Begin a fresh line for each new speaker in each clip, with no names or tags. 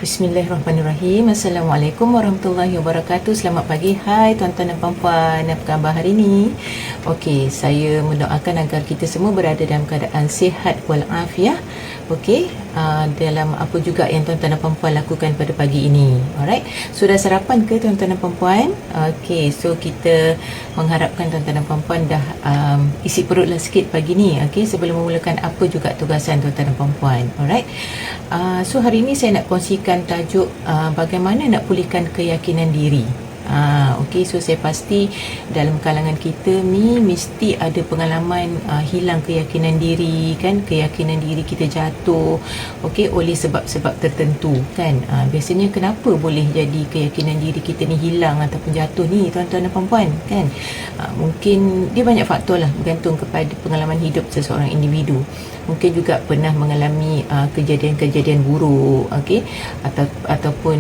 Bismillahirrahmanirrahim. Assalamualaikum warahmatullahi wabarakatuh. Selamat pagi. Hai tuan-tuan dan puan-puan. Apa khabar hari ini? Okey, saya mendoakan agar kita semua berada dalam keadaan sihat walafiat. Okey, dalam apa juga yang tuan-tuan dan puan-puan lakukan pada pagi ini. Alright. Sudah sarapan ke tuan-tuan dan puan-puan? Okey, so kita mengharapkan tuan-tuan dan puan-puan dah isi perutlah sikit pagi ni. Okey, sebelum memulakan apa juga tugasan tuan-tuan dan puan-puan. Alright. So hari ini saya nak kongsikan tajuk bagaimana nak pulihkan keyakinan diri. Okey, so saya pasti dalam kalangan kita ni mesti ada pengalaman hilang keyakinan diri kan, keyakinan diri kita jatuh okey oleh sebab-sebab tertentu kan. Biasanya kenapa boleh jadi keyakinan diri kita ni hilang ataupun jatuh ni tuan-tuan dan puan-puan kan. Mungkin dia banyak faktor lah, bergantung kepada pengalaman hidup seseorang individu. Mungkin juga pernah mengalami kejadian-kejadian buruk okey, ataupun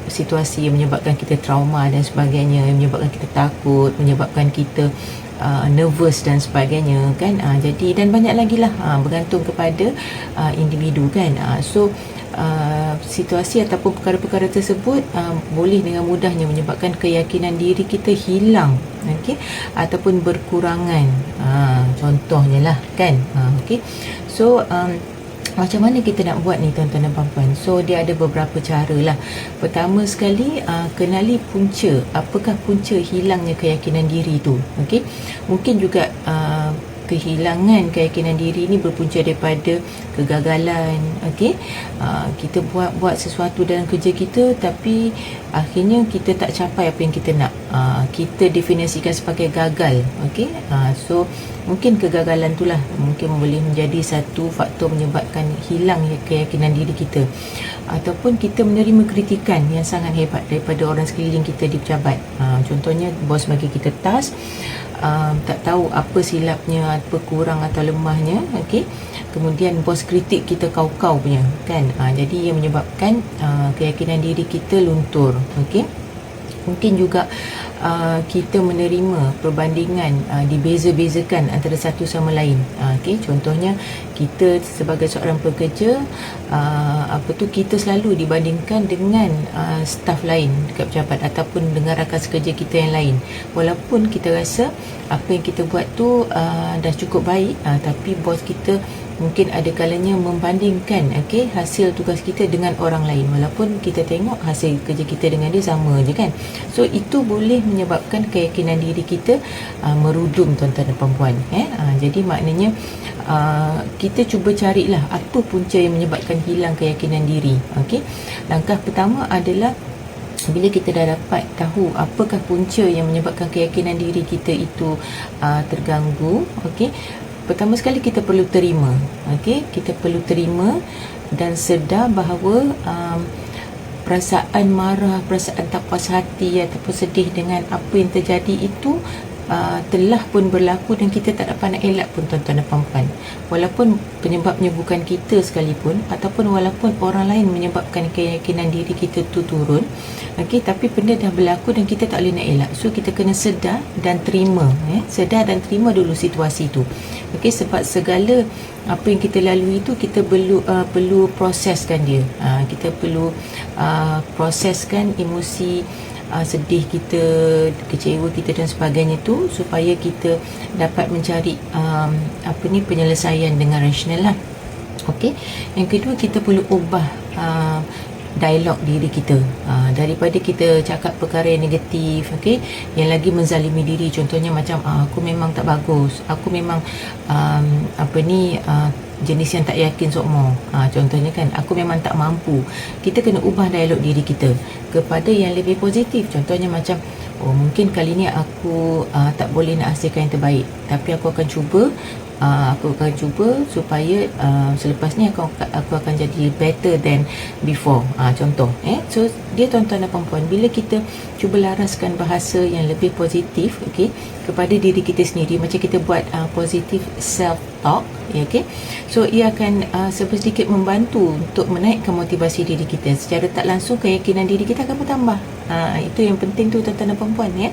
situasi yang menyebabkan kita trauma dan sebagainya, yang menyebabkan kita takut, menyebabkan kita nervous dan sebagainya kan. Jadi dan banyak lagi lah, bergantung kepada individu kan. So situasi ataupun perkara-perkara tersebut boleh dengan mudahnya menyebabkan keyakinan diri kita hilang okey, ataupun berkurangan. Contohnya lah kan. Okey, so macam mana kita nak buat ni tuan-tuan dan puan-puan? So dia ada beberapa cara lah. Pertama sekali, kenali punca. Apakah punca hilangnya keyakinan diri tu? Okey, mungkin juga kehilangan keyakinan diri ini berpunca daripada kegagalan. Okey, kita buat sesuatu dalam kerja kita tapi akhirnya kita tak capai apa yang kita nak. Kita definisikan sebagai gagal. Okey, so mungkin kegagalan itulah mungkin boleh menjadi satu faktor menyebabkan hilang keyakinan diri kita. Ataupun kita menerima kritikan yang sangat hebat daripada orang sekeliling kita di pejabat. Contohnya bos bagi kita task, tak tahu apa silapnya, apa kurang atau lemahnya. Okey, kemudian bos kritik kita kau-kau punya kan. Jadi yang menyebabkan keyakinan diri kita luntur. Okey, mungkin juga kita menerima perbandingan dibeza-bezakan antara satu sama lain. Okey, contohnya kita sebagai seorang pekerja, kita selalu dibandingkan dengan staf lain dekat pejabat ataupun dengan rakan sekerja kita yang lain. Walaupun kita rasa apa yang kita buat tu dah cukup baik, tapi bos kita mungkin ada kalanya membandingkan okey hasil tugas kita dengan orang lain, walaupun kita tengok hasil kerja kita dengan dia sama je kan. So itu boleh menyebabkan keyakinan diri kita merudum tuan-tuan dan puan-puan. Jadi maknanya kita cuba carilah apa punca yang menyebabkan hilang keyakinan diri. Okey, langkah pertama adalah bila kita dah dapat tahu apakah punca yang menyebabkan keyakinan diri kita itu terganggu. Okey, pertama sekali kita perlu terima. Okey, kita perlu terima dan sedar bahawa perasaan marah, perasaan tak puas hati ataupun sedih dengan apa yang terjadi itu telah pun berlaku dan kita tak dapat nak elak pun tuan-tuan dan puan-puan. Walaupun penyebabnya bukan kita sekalipun, ataupun walaupun orang lain menyebabkan keyakinan diri kita tu turun, okey, tapi benda dah berlaku dan kita tak boleh nak elak. So kita kena sedar dan terima, sedar dan terima dulu situasi tu. Okey, sebab segala apa yang kita lalui itu kita perlu proseskan dia. Kita perlu proseskan emosi sedih kita, kecewa kita dan sebagainya tu, supaya kita dapat mencari penyelesaian dengan rasional lah. Okey, yang kedua kita perlu ubah dialog diri kita, daripada kita cakap perkara yang negatif, okey, yang lagi menzalimi diri. Contohnya macam aku memang tak bagus, aku memang jenis yang tak yakin sokmo. Contohnya kan, aku memang tak mampu. Kita kena ubah dialog diri kita kepada yang lebih positif. Contohnya macam, mungkin kali ni aku tak boleh nak hasilkan yang terbaik, tapi aku akan cuba supaya selepas ni aku akan jadi better than before. Contoh so dia tuan-tuan dan puan-puan, bila kita cuba laraskan bahasa yang lebih positif, okey, kepada diri kita sendiri, macam kita buat positive self talk, ya, okey. So ia akan sedikit membantu untuk menaikkan motivasi diri kita. Secara tak langsung keyakinan diri kita akan bertambah. Itu yang penting tu tuan-tuan dan puan-puan, ya.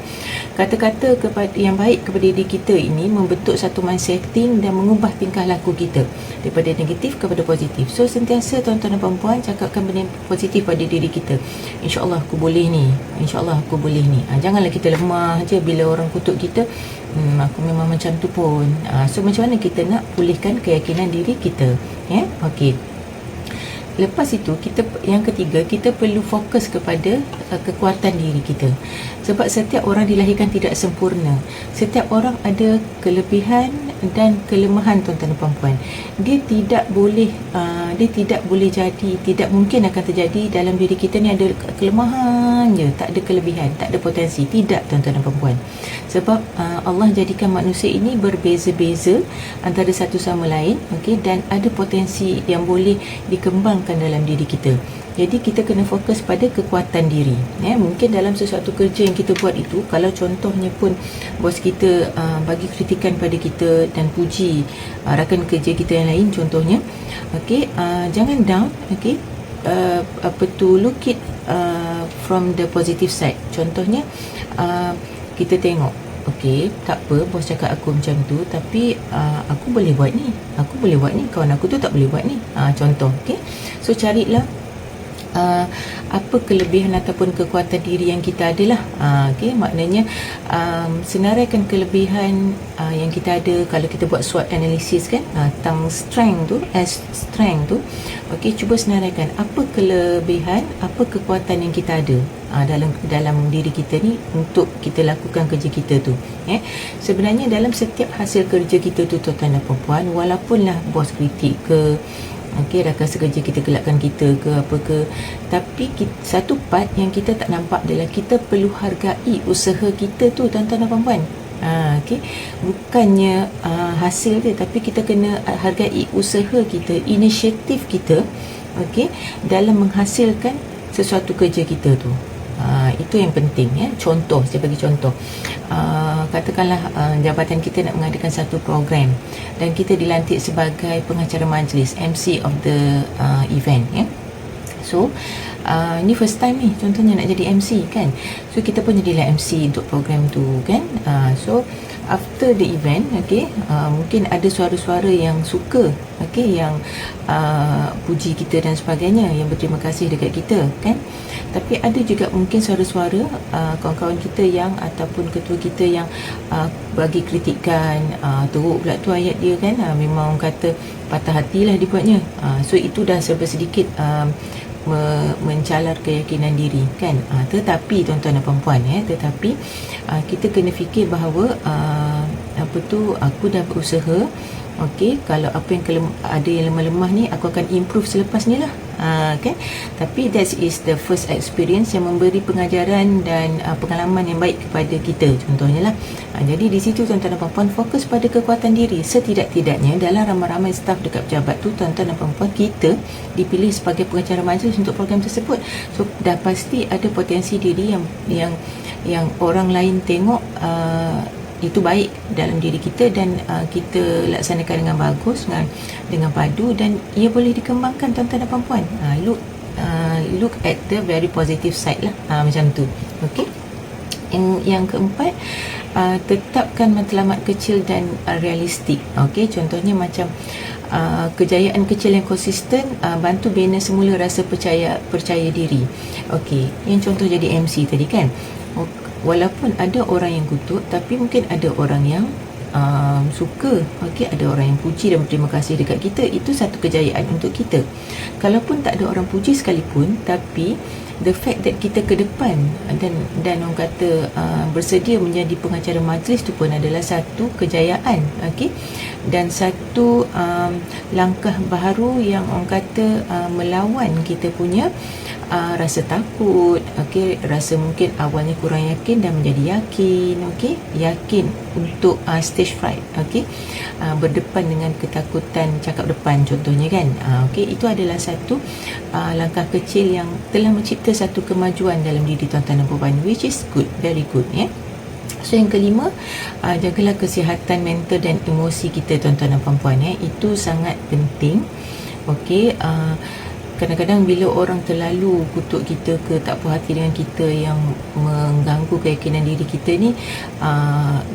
Kata-kata yang baik kepada diri kita ini membentuk satu mindsetting dan mengubah tingkah laku kita daripada negatif kepada positif. So sentiasa tuan-tuan dan puan-puan cakapkan benda positif pada diri kita. InsyaAllah aku boleh ni, InsyaAllah aku boleh ni. Janganlah kita lemah je bila orang kutuk kita. Aku memang macam tu pun. So macam mana kita nak pulihkan keyakinan diri kita, ya? Okey. Lepas itu, yang ketiga, kita perlu fokus kepada kekuatan diri kita. Sebab setiap orang dilahirkan tidak sempurna. Setiap orang ada kelebihan dan kelemahan, tuan-tuan dan puan-puan. Dia tidak boleh jadi, tidak mungkin akan terjadi dalam diri kita ni ada kelemahan je, tak ada kelebihan, tak ada potensi. Tidak, tuan-tuan dan puan-puan. Sebab Allah jadikan manusia ini berbeza-beza antara satu sama lain, okey, dan ada potensi yang boleh dikembangkan dalam diri kita. Jadi kita kena fokus pada kekuatan diri, ya. Mungkin dalam sesuatu kerja yang kita buat itu, kalau contohnya pun bos kita bagi kritikan pada kita dan puji rakan kerja kita yang lain contohnya, okey, jangan down, okey. Look it from the positive side. Contohnya kita tengok, okey, tak apa bos cakap aku macam tu, tapi aku boleh buat ni, kawan aku tu tak boleh buat ni. Contoh, okey. So carilah apa kelebihan ataupun kekuatan diri yang kita adalah. Okey, maknanya senaraikan kelebihan yang kita ada. Kalau kita buat SWOT analysis kan, tang strength tu, okey, cuba senaraikan apa kelebihan, apa kekuatan yang kita ada dalam diri kita ni untuk kita lakukan kerja kita tu. Sebenarnya dalam setiap hasil kerja kita tu, tuan-tuan dan puan-puan, walaupunlah bos kritik ke, okey, rakan sekerja kita gelakkan kita ke apa ke, tapi satu part yang kita tak nampak adalah kita perlu hargai usaha kita tu, tuan-tuan dan puan-puan. Okey, bukannya hasil dia, tapi kita kena hargai usaha kita, inisiatif kita, okey, dalam menghasilkan sesuatu kerja kita tu. Itu yang penting, ya. Contoh, saya bagi contoh. Katakanlah jabatan kita nak mengadakan satu program dan kita dilantik sebagai pengacara majlis, MC of the event, ya. So ini first time ni contohnya nak jadi MC kan. So kita pun jadilah MC untuk program tu kan. So after the event, okay, mungkin ada suara-suara yang suka, okay, yang puji kita dan sebagainya, yang berterima kasih dekat kita kan. Tapi ada juga mungkin suara-suara kawan-kawan kita yang ataupun ketua kita yang bagi kritikan, teruk pula tu ayat dia kan, memang orang kata patah hatilah dibuatnya. So itu dah sedikit mencalar keyakinan diri kan. Tetapi tuan-tuan dan puan-puan, tetapi kita kena fikir bahawa aku dah berusaha, okey, kalau apa yang ada yang lemah-lemah ni aku akan improve selepas ni lah, kan. Tapi that is the first experience yang memberi pengajaran dan pengalaman yang baik kepada kita contohnya lah. Jadi di situ tuan-tuan dan puan-puan fokus pada kekuatan diri. Setidak-tidaknya dalam ramai-ramai staf dekat pejabat tu, tuan-tuan dan puan-puan, kita dipilih sebagai pengacara majlis untuk program tersebut. So dah pasti ada potensi diri yang orang lain tengok itu baik dalam diri kita dan kita laksanakan dengan bagus, dengan padu, dan ia boleh dikembangkan tuan-tuan dan puan-puan. Look at the very positive side lah, macam tu. Okey. Yang keempat, tetapkan matlamat kecil dan realistik. Okey, contohnya macam kejayaan kecil yang konsisten bantu bina semula rasa percaya diri. Okey, yang contoh jadi MC tadi kan, walaupun ada orang yang kutuk, tapi mungkin ada orang yang suka, okey, ada orang yang puji dan berterima kasih dekat kita. Itu satu kejayaan untuk kita. Kalaupun tak ada orang puji sekalipun, tapi the fact that kita ke depan dan orang kata bersedia menjadi pengacara majlis tu pun adalah satu kejayaan, okey, dan satu langkah baharu yang orang kata melawan kita punya rasa takut, okey, rasa mungkin awalnya kurang yakin dan menjadi yakin, okey, yakin untuk stage fright, okey, berdepan dengan ketakutan cakap depan contohnya kan. Okey, itu adalah satu langkah kecil yang telah mencipta satu kemajuan dalam diri tuan-tuan dan puan, which is good, very good, ya. So yang kelima, jagalah kesihatan mental dan emosi kita tuan-tuan dan puan-puan. Itu sangat penting. Okey, kadang-kadang bila orang terlalu kutuk kita ke tak puas hati dengan kita yang mengganggu keyakinan diri kita ni,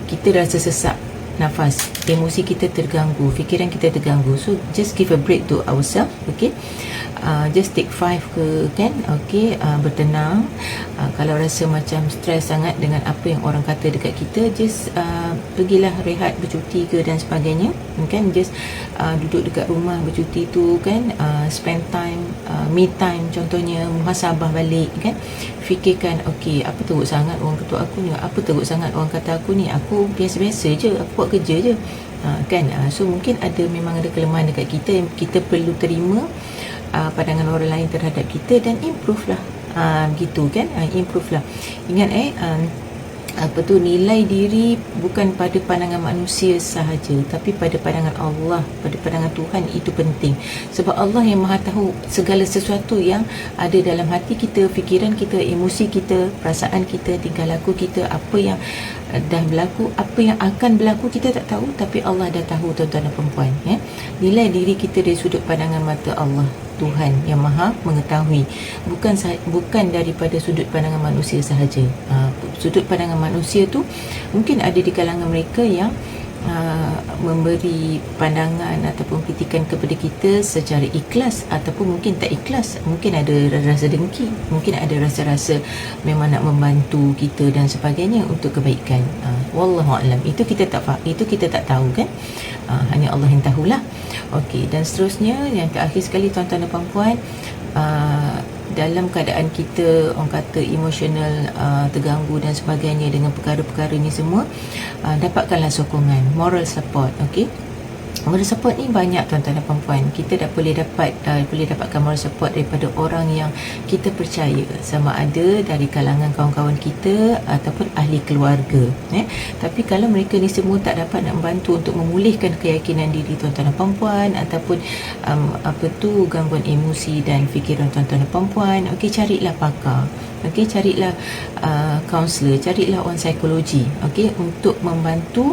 kita rasa sesak nafas, emosi kita terganggu, fikiran kita terganggu. So just give a break to ourselves. Okay, just take 5 ke kan. Okay, bertenang. Kalau rasa macam stres sangat dengan apa yang orang kata dekat kita, just pergilah rehat, bercuti ke dan sebagainya kan. Just duduk dekat rumah bercuti tu kan, spend time, me time contohnya, muhasabah balik kan. Fikirkan, okey, apa teruk sangat orang kutuk aku ni, apa teruk sangat orang kata aku ni, aku biasa-biasa je, aku buat kerja je, kan. So mungkin memang ada kelemahan dekat kita yang kita perlu terima pandangan orang lain terhadap kita dan improve lah, gitu kan. Improve lah. Ingat nilai diri bukan pada pandangan manusia sahaja, tapi pada pandangan Allah, pada pandangan Tuhan. Itu penting sebab Allah yang Maha tahu segala sesuatu yang ada dalam hati kita, fikiran kita, emosi kita, perasaan kita, tingkah laku kita, apa yang dah berlaku, apa yang akan berlaku kita tak tahu, tapi Allah dah tahu tuan-tuan dan perempuan. Nilai diri kita dari sudut pandangan mata Allah, Tuhan yang Maha mengetahui, bukan daripada sudut pandangan manusia sahaja. Sudut pandangan manusia tu mungkin ada di kalangan mereka yang memberi pandangan ataupun kritikan kepada kita secara ikhlas ataupun mungkin tak ikhlas. Mungkin ada rasa dengki, mungkin ada rasa-rasa memang nak membantu kita dan sebagainya untuk kebaikan. Wallahu a'lam. Itu kita tak tahu kan. Hanya Allah yang tahulah. Okey, dan seterusnya yang terakhir sekali tuan-tuan dan puan-puan, dalam keadaan kita orang kata emosional terganggu dan sebagainya dengan perkara-perkara ni semua, dapatkanlah sokongan, moral support. Okey, moral support ni banyak tuan-tuan dan puan-puan. Kita boleh dapatkan moral support daripada orang yang kita percaya, sama ada dari kalangan kawan-kawan kita ataupun ahli keluarga. Tapi kalau mereka ni semua tak dapat nak membantu untuk memulihkan keyakinan diri tuan-tuan dan puan-puan ataupun gangguan emosi dan fikiran tuan-tuan dan puan-puan, okey, carilah pakar. Okey, carilah kaunselor, carilah orang psikologi, okey, untuk membantu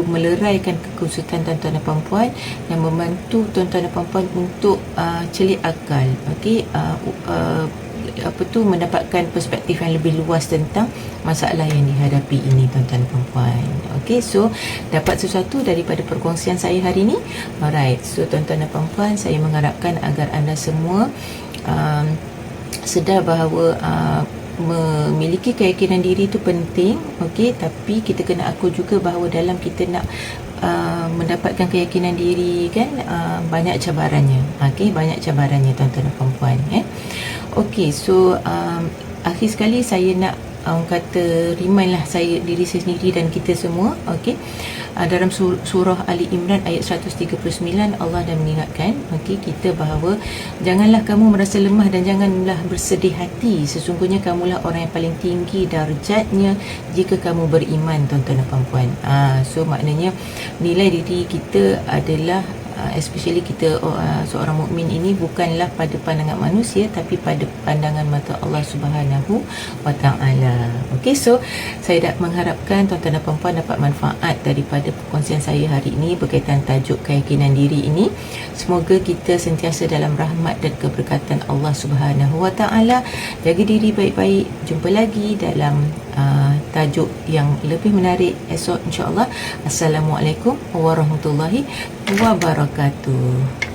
meleraikan kekusutan tuan-tuan dan puan-puan dan membantu tuan-tuan dan puan-puan untuk celik akal, okey, mendapatkan perspektif yang lebih luas tentang masalah yang dihadapi ini tuan-tuan dan puan-puan. Okey, so dapat sesuatu daripada perkongsian saya hari ini. Alright, so tuan-tuan dan puan-puan, saya mengharapkan agar anda semua sedar bahawa memiliki keyakinan diri itu penting, okey, tapi kita kena akui juga bahawa dalam kita nak mendapatkan keyakinan diri kan, banyak cabarannya. Okey, banyak cabarannya tuan-tuan dan puan-puan. Okey, so akhir sekali saya nak kata remind lah diri saya sendiri dan kita semua. Okey, dalam surah Ali Imran ayat 139 Allah dah mengingatkan kita bahawa janganlah kamu merasa lemah dan janganlah bersedih hati, sesungguhnya kamulah orang yang paling tinggi darjatnya jika kamu beriman tuan-tuan dan puan-puan. So maknanya nilai diri kita adalah especially kita seorang mukmin ini bukanlah pada pandangan manusia tapi pada pandangan mata Allah Subhanahu wa taala. Okey, so saya dah mengharapkan tuan-tuan dan puan-puan dapat manfaat daripada perkongsian saya hari ini berkaitan tajuk keyakinan diri ini. Semoga kita sentiasa dalam rahmat dan keberkatan Allah Subhanahu wa taala. Jaga diri baik-baik. Jumpa lagi dalam tajuk yang lebih menarik esok insya-Allah. Assalamualaikum warahmatullahi wabarakatuh.